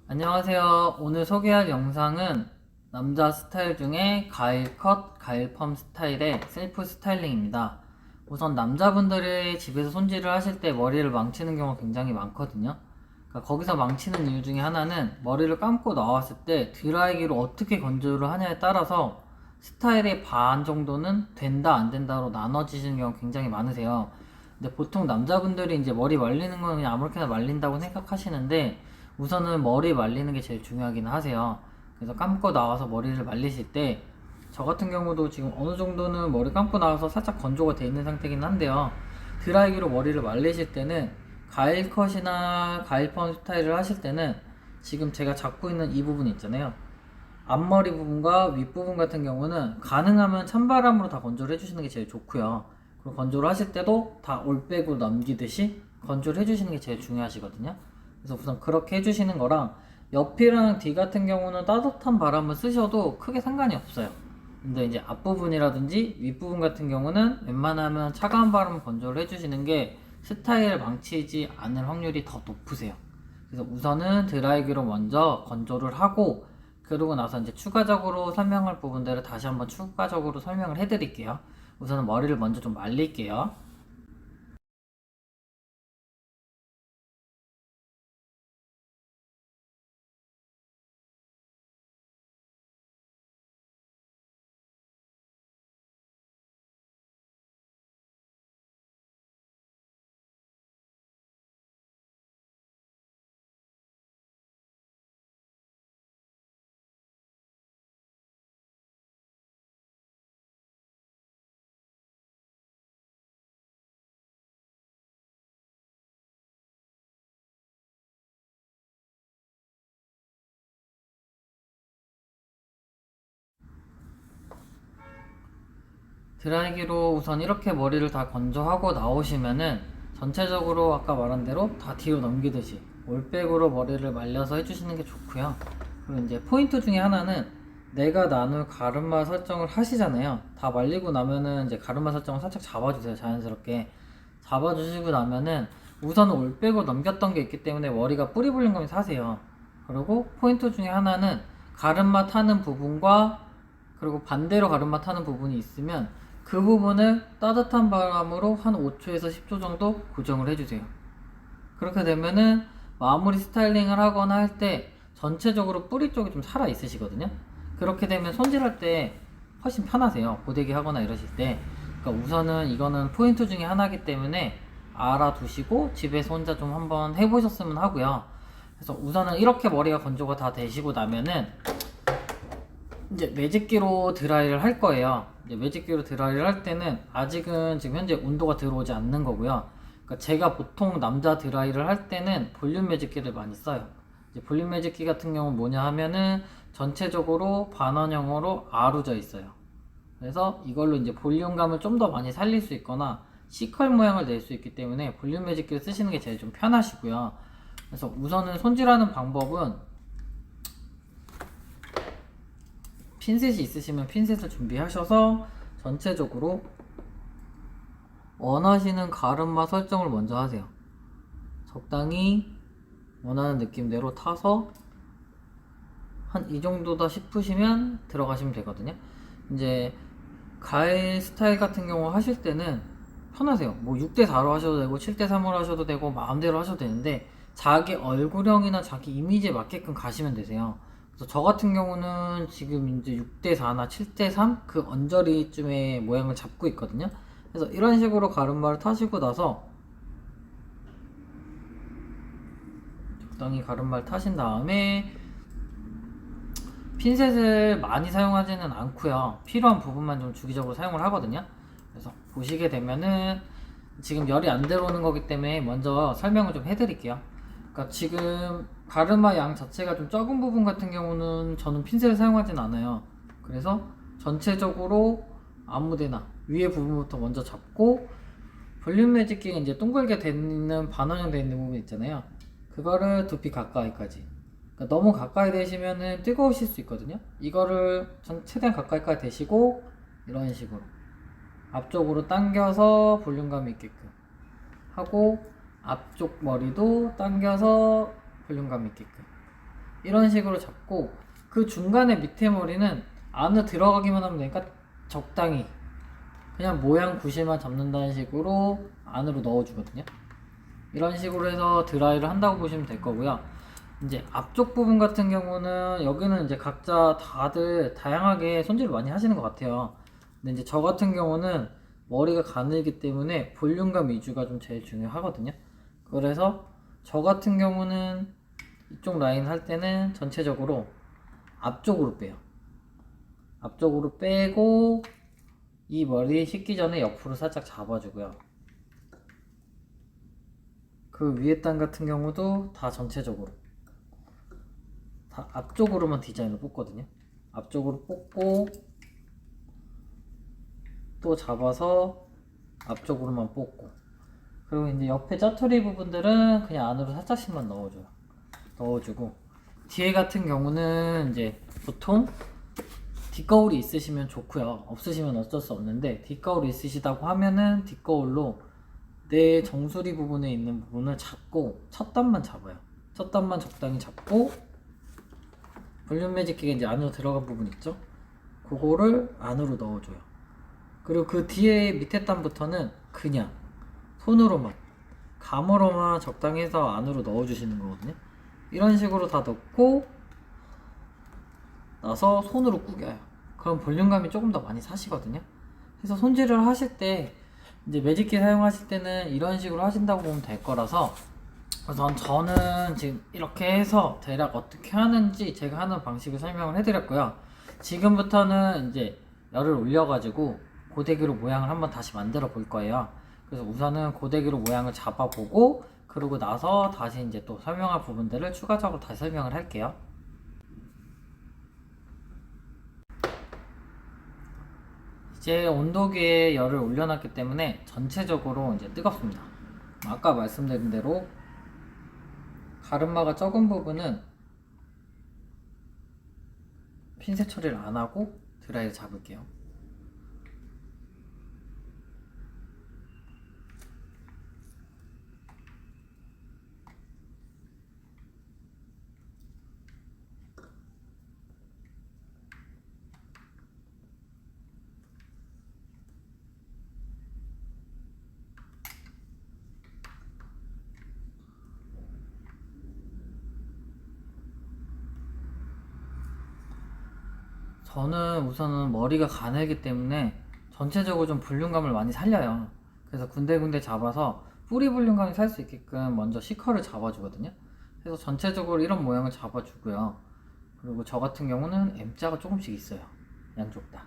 안녕하세요. 오늘 소개할 영상은 남자 스타일 중에 가일 컷, 가일 펌 스타일의 셀프 스타일링입니다. 우선 남자분들이 집에서 손질을 하실 때 머리를 망치는 경우가 굉장히 많거든요. 그러니까 거기서 망치는 이유 중에 하나는 머리를 감고 나왔을 때 드라이기로 어떻게 건조를 하냐에 따라서 스타일의 반 정도는 된다 안 된다로 나눠지시는 경우가 굉장히 많으세요. 근데 보통 남자분들이 이제 머리 말리는 건 그냥 아무렇게나 말린다고 생각하시는데 우선은 머리 말리는 게 제일 중요하긴 하세요. 그래서 감고 나와서 머리를 말리실 때 저 같은 경우도 지금 어느 정도는 머리 감고 나와서 살짝 건조가 돼 있는 상태긴 한데요. 드라이기로 머리를 말리실 때는 가일 컷이나 가일 펌 스타일을 하실 때는 지금 제가 잡고 있는 이 부분 있잖아요. 앞머리 부분과 윗부분 같은 경우는 가능하면 찬바람으로 다 건조를 해주시는 게 제일 좋고요. 그리고 건조를 하실 때도 다 올백으로 넘기듯이 건조를 해주시는 게 제일 중요하시거든요. 그래서 우선 그렇게 해주시는 거랑 옆이랑 뒤 같은 경우는 따뜻한 바람을 쓰셔도 크게 상관이 없어요. 근데 이제 앞부분이라든지 윗부분 같은 경우는 웬만하면 차가운 바람 건조를 해주시는 게 스타일을 망치지 않을 확률이 더 높으세요. 그래서 우선은 드라이기로 먼저 건조를 하고 그러고 나서 이제 추가적으로 설명할 부분들을 다시 한번 추가적으로 설명을 해드릴게요. 우선은 머리를 먼저 좀 말릴게요. 드라이기로 우선 이렇게 머리를 다 건조하고 나오시면은 전체적으로 아까 말한 대로 다 뒤로 넘기듯이 올백으로 머리를 말려서 해주시는 게 좋고요. 그리고 이제 포인트 중에 하나는 내가 나눌 가르마 설정을 하시잖아요. 다 말리고 나면은 이제 가르마 설정을 살짝 잡아주세요. 자연스럽게 잡아주시고 나면은 우선 올백으로 넘겼던 게 있기 때문에 머리가 뿌리 볼륨감이 사세요. 그리고 포인트 중에 하나는 가르마 타는 부분과 그리고 반대로 가르마 타는 부분이 있으면 그 부분을 따뜻한 바람으로 한 5초에서 10초 정도 고정을 해주세요. 그렇게 되면은 마무리 스타일링을 하거나 할 때 전체적으로 뿌리 쪽이 좀 살아 있으시거든요. 그렇게 되면 손질할 때 훨씬 편하세요. 고데기 하거나 이러실 때. 그러니까 우선은 이거는 포인트 중에 하나이기 때문에 알아두시고 집에서 혼자 좀 한번 해보셨으면 하고요. 그래서 우선은 이렇게 머리가 건조가 다 되시고 나면은 이제 매직기로 드라이를 할 거예요. 이제 매직기로 드라이를 할 때는 아직은 지금 현재 온도가 들어오지 않는 거고요. 그러니까 제가 보통 남자 드라이를 할 때는 볼륨 매직기를 많이 써요. 이제 볼륨 매직기 같은 경우는 뭐냐 하면은 전체적으로 반원형으로 아루져 있어요. 그래서 이걸로 이제 볼륨감을 좀 더 많이 살릴 수 있거나 C컬 모양을 낼 수 있기 때문에 볼륨 매직기를 쓰시는 게 제일 좀 편하시고요. 그래서 우선은 손질하는 방법은 핀셋이 있으시면 핀셋을 준비하셔서 전체적으로 원하시는 가르마 설정을 먼저 하세요. 적당히 원하는 느낌대로 타서 한 이 정도다 싶으시면 들어가시면 되거든요. 이제 가일 스타일 같은 경우 하실 때는 편하세요. 뭐 6대4로 하셔도 되고 7대3으로 하셔도 되고 마음대로 하셔도 되는데 자기 얼굴형이나 자기 이미지에 맞게끔 가시면 되세요. 그래서 저 같은 경우는 지금 이제 6대4나 7대3 그 언저리쯤의 모양을 잡고 있거든요. 그래서 이런 식으로 가르마를 타시고 나서 적당히 가르마를 타신 다음에 핀셋을 많이 사용하지는 않고요. 필요한 부분만 좀 주기적으로 사용을 하거든요. 그래서 보시게 되면은 지금 열이 안 들어오는 거기 때문에 먼저 설명을 좀 해드릴게요. 그러니까 지금 가르마 양 자체가 좀 적은 부분 같은 경우는 저는 핀셋을 사용하진 않아요. 그래서 전체적으로 아무데나 위에 부분부터 먼저 잡고 볼륨 매직기가 이제 둥글게 되는 반원형 되어 있는 부분 있잖아요. 그거를 두피 가까이까지. 그러니까 너무 가까이 대시면은 뜨거우실 수 있거든요. 이거를 최대한 가까이까지 대시고 이런 식으로 앞쪽으로 당겨서 볼륨감 있게끔 하고 앞쪽 머리도 당겨서 볼륨감 있게끔 이런 식으로 잡고 그 중간에 밑에 머리는 안으로 들어가기만 하면 되니까 적당히 그냥 모양 구실만 잡는다는 식으로 안으로 넣어주거든요. 이런 식으로 해서 드라이를 한다고 보시면 될 거고요. 이제 앞쪽 부분 같은 경우는 여기는 이제 각자 다들 다양하게 손질을 많이 하시는 것 같아요. 근데 이제 저 같은 경우는 머리가 가늘기 때문에 볼륨감 위주가 좀 제일 중요하거든요. 그래서 저 같은 경우는 이쪽 라인 할 때는 전체적으로 앞쪽으로 빼요. 앞쪽으로 빼고 이 머리 씻기 전에 옆으로 살짝 잡아주고요. 그 위에 단 같은 경우도 다 전체적으로 다 앞쪽으로만 디자인을 뽑거든요. 앞쪽으로 뽑고 또 잡아서 앞쪽으로만 뽑고, 그리고 이제 옆에 짜투리 부분들은 그냥 안으로 살짝씩만 넣어주고, 뒤에 같은 경우는 이제 보통 뒷거울이 있으시면 좋고요. 없으시면 어쩔 수 없는데, 뒷거울이 있으시다고 하면은 뒷거울로 내 정수리 부분에 있는 부분을 잡고 첫 단만 잡아요. 첫 단만 적당히 잡고 볼륨 매직기가 이제 안으로 들어간 부분 있죠? 그거를 안으로 넣어줘요. 그리고 그 뒤에 밑에 단부터는 그냥 손으로만, 감으로만 적당히 해서 안으로 넣어주시는 거거든요. 이런 식으로 다 넣고 나서 손으로 구겨요. 그럼 볼륨감이 조금 더 많이 사시거든요. 그래서 손질을 하실 때 이제 매직기 사용하실 때는 이런 식으로 하신다고 보면 될 거라서, 우선 저는 지금 이렇게 해서 대략 어떻게 하는지 제가 하는 방식을 설명을 해드렸고요. 지금부터는 이제 열을 올려가지고 고데기로 모양을 한번 다시 만들어 볼 거예요. 그래서 우선은 고데기로 모양을 잡아보고, 그러고 나서 다시 이제 또 설명할 부분들을 추가적으로 다시 설명을 할게요. 이제 온도계에 열을 올려놨기 때문에 전체적으로 이제 뜨겁습니다. 아까 말씀드린 대로 가르마가 적은 부분은 핀셋 처리를 안 하고 드라이를 잡을게요. 저는 우선은 머리가 가늘기 때문에 전체적으로 좀 볼륨감을 많이 살려요. 그래서 군데군데 잡아서 뿌리 볼륨감이 살 수 있게끔 먼저 C컬을 잡아주거든요. 그래서 전체적으로 이런 모양을 잡아주고요. 그리고 저 같은 경우는 M자가 조금씩 있어요. 양쪽 다.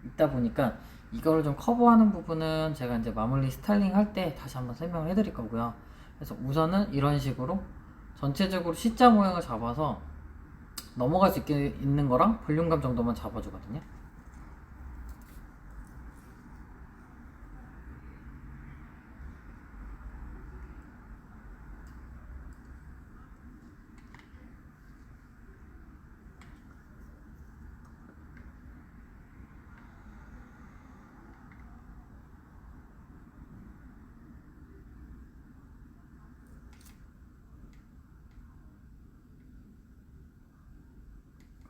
있다 보니까 이거를 좀 커버하는 부분은 제가 이제 마무리 스타일링 할 때 다시 한번 설명을 해드릴 거고요. 그래서 우선은 이런 식으로 전체적으로 C자 모양을 잡아서 넘어갈 수 있게 있는 거랑 볼륨감 정도만 잡아주거든요.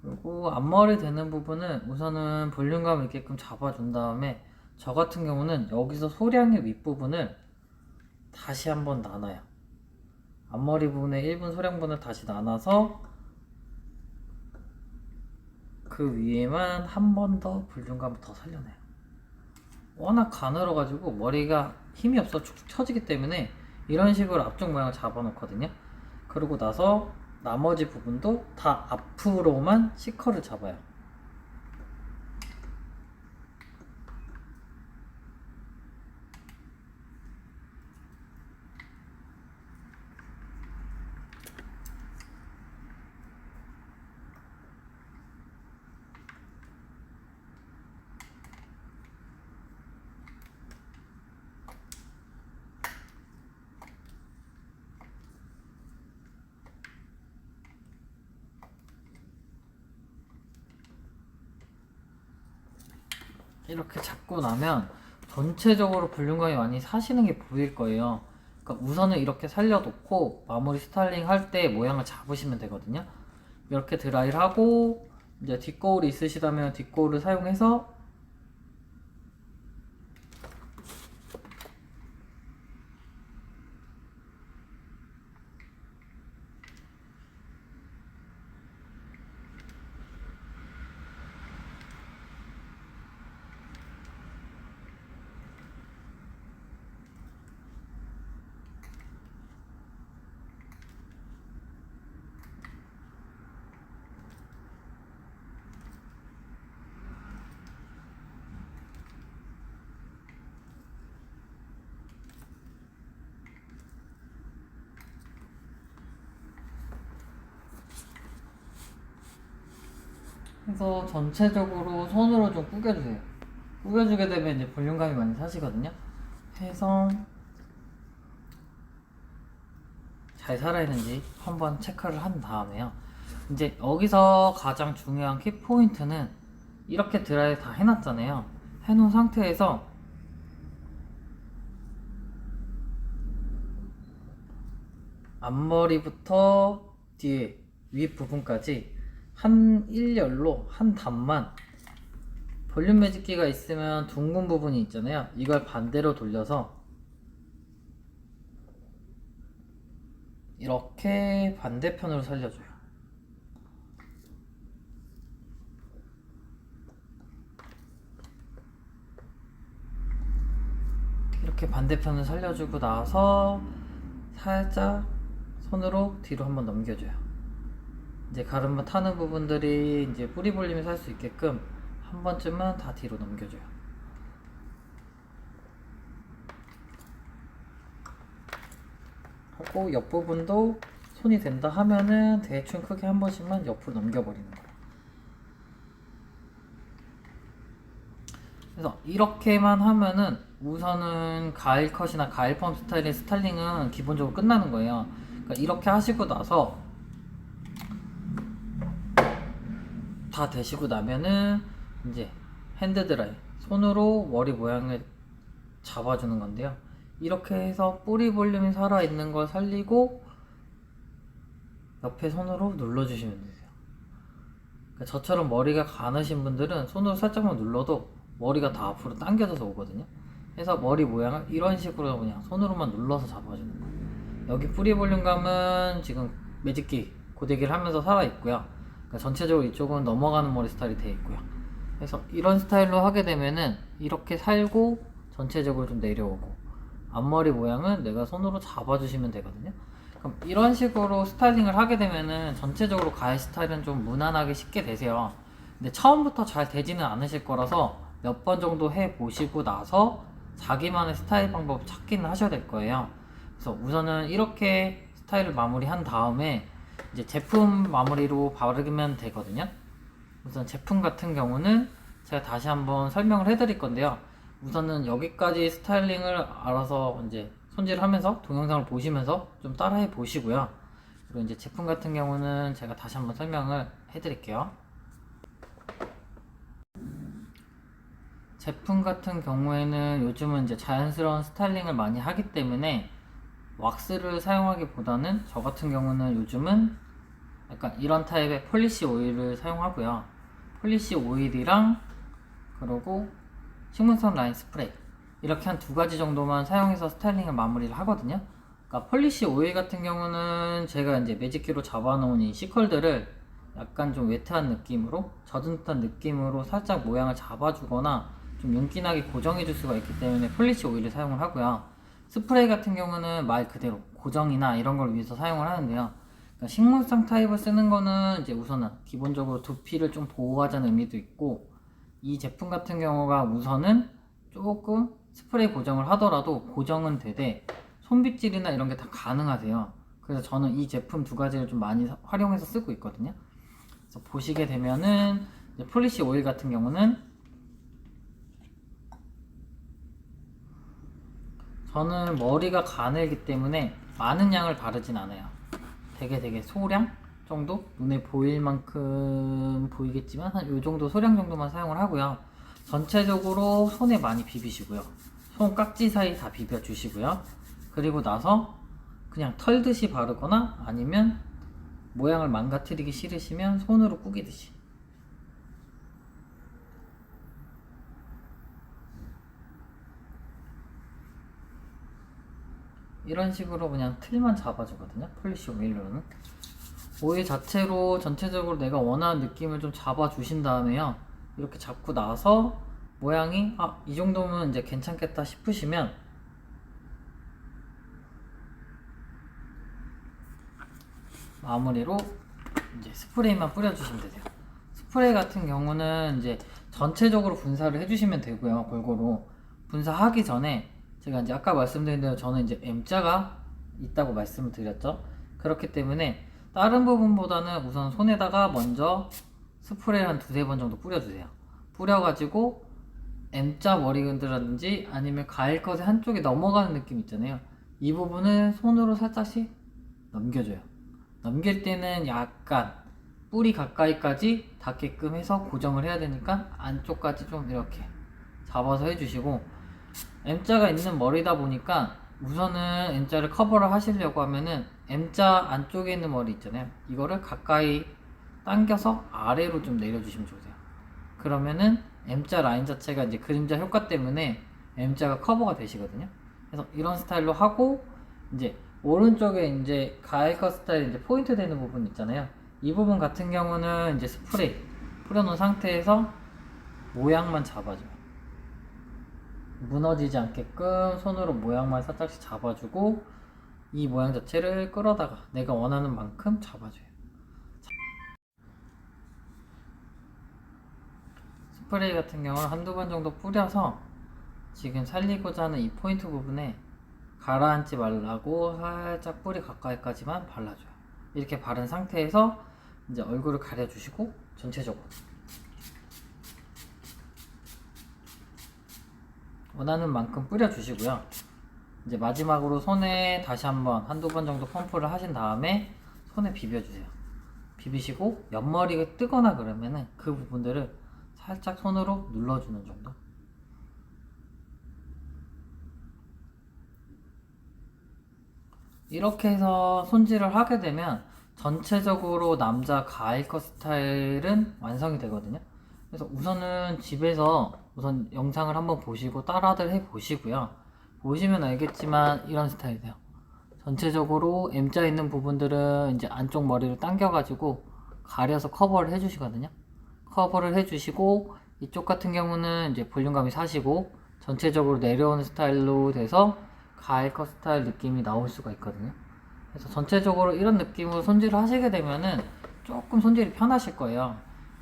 그리고 앞머리 되는 부분은 우선은 볼륨감을 있게끔 잡아준 다음에, 저 같은 경우는 여기서 소량의 윗부분을 다시 한번 나눠요. 앞머리 부분의 1분 소량분을 다시 나눠서 그 위에만 한 번 더 볼륨감을 더 살려내요. 워낙 가늘어가지고 머리가 힘이 없어 축축 처지기 때문에 이런 식으로 앞쪽 모양을 잡아놓거든요. 그러고 나서 나머지 부분도 다 앞으로만 C컬을 잡아요. 이렇게 잡고 나면 전체적으로 볼륨감이 많이 사시는 게 보일 거예요. 그러니까 우선은 이렇게 살려놓고 마무리 스타일링 할 때 모양을 잡으시면 되거든요. 이렇게 드라이를 하고 이제 뒷거울이 있으시다면 뒷거울을 사용해서 해서 전체적으로 손으로 좀 구겨주세요. 구겨주게 되면 이제 볼륨감이 많이 사시거든요. 해서 잘 살아있는지 한번 체크를 한 다음에요. 이제 여기서 가장 중요한 키포인트는 이렇게 드라이 다 해놨잖아요. 해놓은 상태에서 앞머리부터 뒤에 윗부분까지 한 일렬로 한 단만 볼륨 매직기가 있으면 둥근 부분이 있잖아요. 이걸 반대로 돌려서 이렇게 반대편으로 살려줘요. 이렇게 반대편을 살려주고 나서 살짝 손으로 뒤로 한번 넘겨줘요. 이제 가르마 타는 부분들이 이제 뿌리 볼륨이 살 수 있게끔 한 번쯤은 다 뒤로 넘겨줘요. 하고 옆부분도 손이 된다 하면은 대충 크게 한 번씩만 옆으로 넘겨버리는 거예요. 그래서 이렇게만 하면은 우선은 가일 컷이나 가일 펌 스타일의 스타일링은 기본적으로 끝나는 거예요. 그러니까 이렇게 하시고 나서 다 되시고 나면은 이제 핸드 드라이 손으로 머리 모양을 잡아주는 건데요. 이렇게 해서 뿌리 볼륨이 살아있는 걸 살리고 옆에 손으로 눌러주시면 되세요. 그러니까 저처럼 머리가 가느신 분들은 손으로 살짝만 눌러도 머리가 다 앞으로 당겨져서 오거든요. 그래서 머리 모양을 이런 식으로 그냥 손으로만 눌러서 잡아주는 거예요. 여기 뿌리 볼륨감은 지금 매직기 고데기를 하면서 살아있고요. 그러니까 전체적으로 이쪽은 넘어가는 머리 스타일이 되어 있고요. 그래서 이런 스타일로 하게 되면은 이렇게 살고 전체적으로 좀 내려오고 앞머리 모양은 내가 손으로 잡아주시면 되거든요. 그럼 이런 식으로 스타일링을 하게 되면은 전체적으로 가일 스타일은 좀 무난하게 쉽게 되세요. 근데 처음부터 잘 되지는 않으실 거라서 몇 번 정도 해 보시고 나서 자기만의 스타일 방법 찾기는 하셔야 될 거예요. 그래서 우선은 이렇게 스타일을 마무리한 다음에 이제 제품 마무리로 바르면 되거든요. 우선 제품 같은 경우는 제가 다시 한번 설명을 해드릴 건데요. 우선은 여기까지 스타일링을 알아서 이제 손질하면서 동영상을 보시면서 좀 따라해 보시고요. 그리고 이제 제품 같은 경우는 제가 다시 한번 설명을 해드릴게요. 제품 같은 경우에는 요즘은 이제 자연스러운 스타일링을 많이 하기 때문에 왁스를 사용하기보다는 저 같은 경우는 요즘은 약간 이런 타입의 폴리시 오일을 사용하고요. 폴리시 오일이랑 그리고 식물성 라인 스프레이 이렇게 한 두 가지 정도만 사용해서 스타일링을 마무리를 하거든요. 그러니까 폴리시 오일 같은 경우는 제가 이제 매직기로 잡아놓은 이 C컬들을 약간 좀 웨트한 느낌으로 젖은 듯한 느낌으로 살짝 모양을 잡아주거나 좀 윤기나게 고정해줄 수가 있기 때문에 폴리시 오일을 사용을 하고요. 스프레이 같은 경우는 말 그대로 고정이나 이런 걸 위해서 사용을 하는데요. 그러니까 식물성 타입을 쓰는 거는 이제 우선은 기본적으로 두피를 좀 보호하자는 의미도 있고, 이 제품 같은 경우가 우선은 조금 스프레이 고정을 하더라도 고정은 되되 손빗질이나 이런 게 다 가능하세요. 그래서 저는 이 제품 두 가지를 좀 많이 활용해서 쓰고 있거든요. 그래서 보시게 되면은 이제 폴리시 오일 같은 경우는 저는 머리가 가늘기 때문에 많은 양을 바르진 않아요. 되게 소량 정도? 눈에 보일 만큼 보이겠지만 한 요 정도 소량 정도만 사용을 하고요. 전체적으로 손에 많이 비비시고요. 손 깍지 사이 다 비벼주시고요. 그리고 나서 그냥 털듯이 바르거나 아니면 모양을 망가뜨리기 싫으시면 손으로 꾸기듯이 이런 식으로 그냥 틀만 잡아주거든요. 폴리시 오일로는 오일 자체로 전체적으로 내가 원하는 느낌을 좀 잡아주신 다음에요, 이렇게 잡고 나서 모양이 이 정도면 이제 괜찮겠다 싶으시면 마무리로 이제 스프레이만 뿌려주시면 되세요. 스프레이 같은 경우는 이제 전체적으로 분사를 해주시면 되고요. 골고루 분사하기 전에 제가 이제 아까 말씀드린 대로 저는 이제 M자가 있다고 말씀을 드렸죠. 그렇기 때문에 다른 부분보다는 우선 손에다가 먼저 스프레이 한 두세 번 정도 뿌려주세요. 뿌려가지고 M자 머리근들라든지 아니면 가일컷의 한쪽에 넘어가는 느낌 있잖아요. 이 부분을 손으로 살짝씩 넘겨줘요. 넘길 때는 약간 뿌리 가까이까지 닿게끔 해서 고정을 해야 되니까 안쪽까지 좀 이렇게 잡아서 해주시고, M자가 있는 머리다 보니까 우선은 M자를 커버를 하시려고 하면은 M자 안쪽에 있는 머리 있잖아요. 이거를 가까이 당겨서 아래로 좀 내려주시면 좋으세요. 그러면은 M자 라인 자체가 이제 그림자 효과 때문에 M자가 커버가 되시거든요. 그래서 이런 스타일로 하고, 이제 오른쪽에 이제 가일컷 스타일 이제 포인트 되는 부분 있잖아요. 이 부분 같은 경우는 이제 스프레이 뿌려놓은 상태에서 모양만 잡아줘요. 무너지지 않게끔 손으로 모양만 살짝씩 잡아주고, 이 모양 자체를 끌어다가 내가 원하는 만큼 잡아줘요. 스프레이 같은 경우는 한두 번 정도 뿌려서 지금 살리고자 하는 이 포인트 부분에 가라앉지 말라고 살짝 뿌리 가까이까지만 발라줘요. 이렇게 바른 상태에서 이제 얼굴을 가려주시고 전체적으로 원하는 만큼 뿌려주시고요. 이제 마지막으로 손에 다시 한번 한두 번 정도 펌프를 하신 다음에 손에 비벼주세요. 비비시고 옆머리가 뜨거나 그러면은 그 부분들을 살짝 손으로 눌러주는 정도. 이렇게 해서 손질을 하게 되면 전체적으로 남자 가일컷 스타일은 완성이 되거든요. 그래서 우선은 집에서 우선 영상을 한번 보시고 따라들 해보시고요. 보시면 알겠지만 이런 스타일이에요. 전체적으로 M자 있는 부분들은 이제 안쪽 머리를 당겨가지고 가려서 커버를 해주시거든요. 커버를 해주시고, 이쪽 같은 경우는 이제 볼륨감이 사시고 전체적으로 내려오는 스타일로 돼서 가일컷 스타일 느낌이 나올 수가 있거든요. 그래서 전체적으로 이런 느낌으로 손질을 하시게 되면은 조금 손질이 편하실 거예요.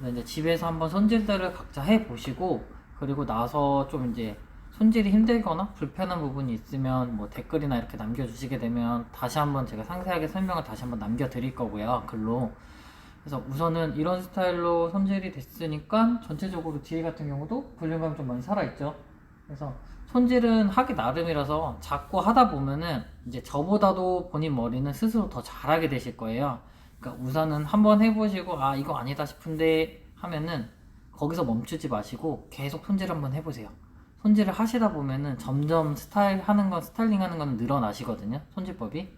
이제 집에서 한번 손질들을 각자 해보시고, 그리고 나서 좀 이제 손질이 힘들거나 불편한 부분이 있으면 뭐 댓글이나 이렇게 남겨주시게 되면 다시 한번 제가 상세하게 설명을 다시 한번 남겨드릴 거고요, 글로. 그래서 우선은 이런 스타일로 손질이 됐으니까 전체적으로 뒤에 같은 경우도 볼륨감이 좀 많이 살아있죠. 그래서 손질은 하기 나름이라서 자꾸 하다 보면은 이제 저보다도 본인 머리는 스스로 더 잘하게 되실 거예요. 그러니까 우선은 한번 해보시고 이거 아니다 싶은데 하면은 거기서 멈추지 마시고 계속 손질 한번 해보세요. 손질을 하시다 보면은 점점 스타일링 하는 건 늘어나시거든요, 손질법이.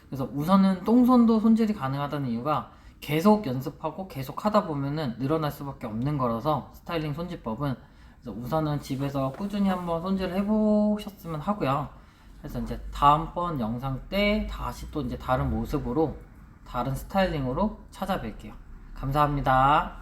그래서 우선은 똥손도 손질이 가능하다는 이유가 계속 연습하고 계속 하다 보면은 늘어날 수밖에 없는 거라서, 스타일링 손질법은. 그래서 우선은 집에서 꾸준히 한번 손질을 해보셨으면 하고요. 그래서 이제 다음번 영상 때 다시 또 이제 다른 모습으로 다른 스타일링으로 찾아뵐게요. 감사합니다.